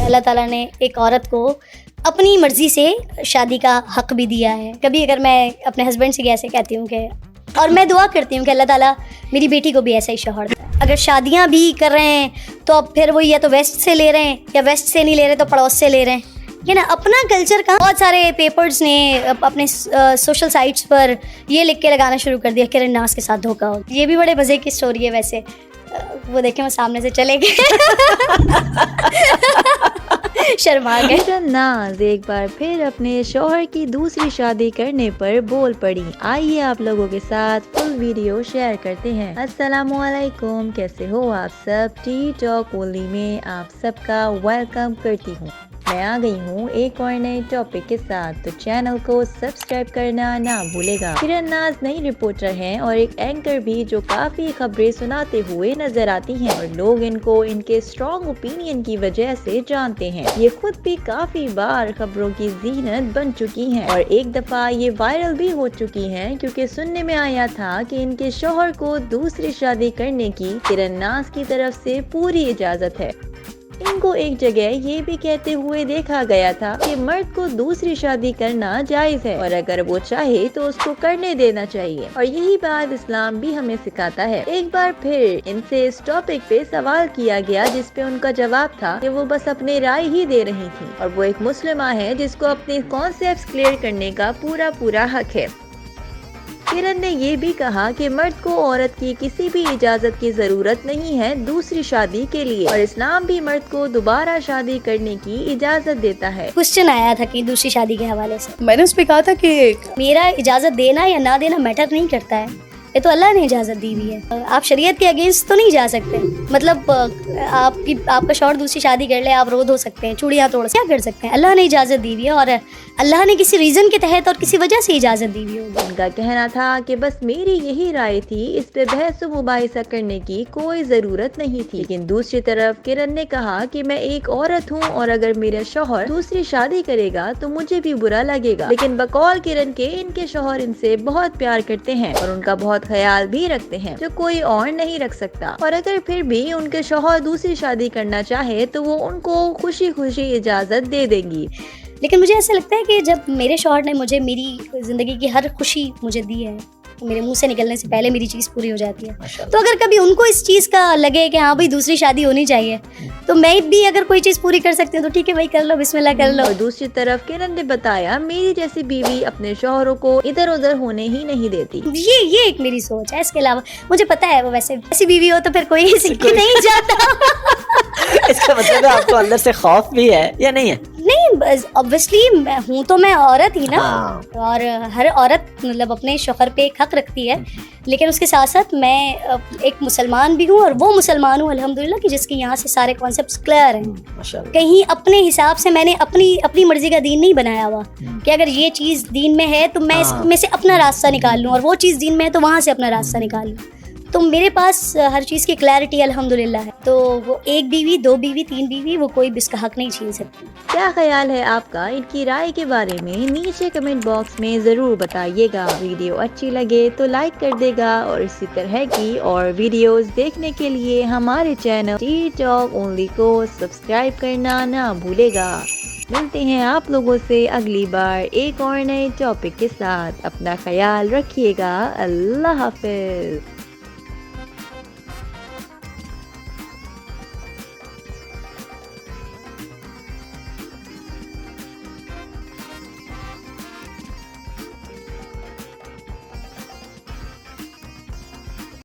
اللہ تعالیٰ نے ایک عورت کو اپنی مرضی سے شادی کا حق بھی دیا ہے. کبھی اگر میں اپنے ہسبینڈ سے ایسے کہتی ہوں کہ، اور میں دعا کرتی ہوں کہ اللہ تعالیٰ میری بیٹی کو بھی ایسا ہی شوہر دے. اگر شادیاں بھی کر رہے ہیں تو اب پھر وہ یا تو ویسٹ سے لے رہے ہیں یا ویسٹ سے نہیں لے رہے تو پڑوس سے لے رہے ہیں. یہ نا اپنا کلچر کا بہت سارے پیپرز نے اپنے سوشل سائٹس پر یہ لکھ کے لگانا شروع کر دیا کہ کرن ناز کے ساتھ دھوکہ ہو. یہ بھی بڑے مزے کی اسٹوری ہے ویسے. وہ دیکھیں وہ سامنے سے چلے گئے شرما گئے. کرن ناز ایک بار پھر اپنے شوہر کی دوسری شادی کرنے پر بول پڑی. آئیے آپ لوگوں کے ساتھ فل ویڈیو شیئر کرتے ہیں. السلام علیکم، کیسے ہو آپ سب؟ ٹی ٹاک اونلی میں آپ سب کا ویلکم کرتی ہوں. میں آ گئی ہوں ایک اور نئے ٹاپک کے ساتھ، تو چینل کو سبسکرائب کرنا نہ بھولے گا. کرن ناز نئی رپورٹر ہیں اور ایک اینکر بھی جو کافی خبریں سناتے ہوئے نظر آتی ہیں، اور لوگ ان کو ان کے اسٹرانگ اوپینین کی وجہ سے جانتے ہیں. یہ خود بھی کافی بار خبروں کی زینت بن چکی ہیں، اور ایک دفعہ یہ وائرل بھی ہو چکی ہیں کیونکہ سننے میں آیا تھا کہ ان کے شوہر کو دوسری شادی کرنے کی کرن ناز کی طرف سے پوری اجازت ہے. ان کو ایک جگہ یہ بھی کہتے ہوئے دیکھا گیا تھا کہ مرد کو دوسری شادی کرنا جائز ہے، اور اگر وہ چاہے تو اس کو کرنے دینا چاہیے، اور یہی بات اسلام بھی ہمیں سکھاتا ہے. ایک بار پھر ان سے اس ٹاپک پہ سوال کیا گیا، جس پہ ان کا جواب تھا کہ وہ بس اپنی رائے ہی دے رہی تھی، اور وہ ایک مسلمہ ہے جس کو اپنے کانسیپٹس کلیئر کرنے کا پورا حق ہے. کرن نے یہ بھی کہا کہ مرد کو عورت کی کسی بھی اجازت کی ضرورت نہیں ہے دوسری شادی کے لیے، اور اسلام بھی مرد کو دوبارہ شادی کرنے کی اجازت دیتا ہے. کوشچن آیا تھا کہ دوسری شادی کے حوالے سے میں نے اس پہ کہا تھا کہ میرا اجازت دینا یا نہ دینا میٹر نہیں کرتا ہے، یہ تو اللہ نے اجازت دی ہوئی ہے. آپ شریعت کے اگینسٹ تو نہیں جا سکتے. مطلب آپ کا شوہر دوسری شادی کر لے، آپ رو دھو سکتے ہیں، چوڑیاں توڑ کیا کر سکتے ہیں. اللہ نے اجازت دی ہوئی ہے، اور اللہ نے کسی ریزن کے تحت اور کسی وجہ سے اجازت دی ہوئی ہوگی. ان کا کہنا تھا کہ بس میری یہی رائے تھی، اس پہ بحث و مباحثہ کرنے کی کوئی ضرورت نہیں تھی. لیکن دوسری طرف کرن نے کہا کہ میں ایک عورت ہوں، اور اگر میرا شوہر دوسری شادی کرے گا تو مجھے بھی برا لگے گا. لیکن بقول کرن کے ان کے شوہر ان سے بہت پیار کرتے ہیں اور ان کا بہت خیال بھی رکھتے ہیں، جو کوئی اور نہیں رکھ سکتا. اور اگر پھر بھی ان کے شوہر دوسری شادی کرنا چاہے تو وہ ان کو خوشی اجازت دے دیں گی. لیکن مجھے ایسا لگتا ہے کہ جب میرے شوہر نے مجھے میری زندگی کی ہر خوشی مجھے دی ہے، میرے منہ سے نکلنے سے پہلے میری چیز پوری ہو جاتی ہے. تو اگر کبھی ان کو اس چیز کا لگے کہ ہاں بھائی دوسری شادی ہونی چاہیے، تو میں بھی اگر کوئی چیز پوری کر سکتی ہوں تو ٹھیک ہے بھائی، کر لو، بسم اللہ کر لو. اور دوسری طرف کرن نے بتایا میری جیسی بیوی اپنے شوہروں کو ادھر ادھر ہونے ہی نہیں دیتی. یہ ایک میری سوچ ہے. اس کے علاوہ مجھے پتا ہے وہ ویسے ایسی بیوی ہو تو پھر کوئی نہیں جاتا. اس کا مطلب ہے آپ کو اندر سے خوف بھی ہے یا نہیں ہے؟ نہیں، obviously ہوں تو میں عورت ہی نا، اور ہر عورت مطلب اپنے شوہر پہ ایک حق رکھتی ہے. لیکن اس کے ساتھ ساتھ میں ایک مسلمان بھی ہوں، اور وہ مسلمان ہوں الحمدللہ کہ جس کے یہاں سے سارے کانسیپٹس کلیئر ہیں. کہیں اپنے حساب سے میں نے اپنی مرضی کا دین نہیں بنایا ہوا کہ اگر یہ چیز دین میں ہے تو میں اس میں سے اپنا راستہ نکال لوں، اور وہ چیز دین میں ہے تو وہاں سے اپنا راستہ نکال لوں. تو میرے پاس ہر چیز کی کلیئرٹی الحمدللہ ہے. تو وہ ایک بیوی، دو بیوی، تین بیوی، وہ کوئی بھی اس کا حق نہیں چھین سکتی. کیا خیال ہے آپ کا ان کی رائے کے بارے میں؟ نیچے کمنٹ باکس میں ضرور بتائیے گا. ویڈیو اچھی لگے تو لائک کر دے گا، اور اسی طرح کی اور ویڈیوز دیکھنے کے لیے ہمارے چینل ٹی ٹاک اونلی کو سبسکرائب کرنا نہ بھولے گا. ملتے ہیں آپ لوگوں سے اگلی بار ایک اور نئے ٹاپک کے ساتھ. اپنا خیال رکھیے گا. اللہ حافظ.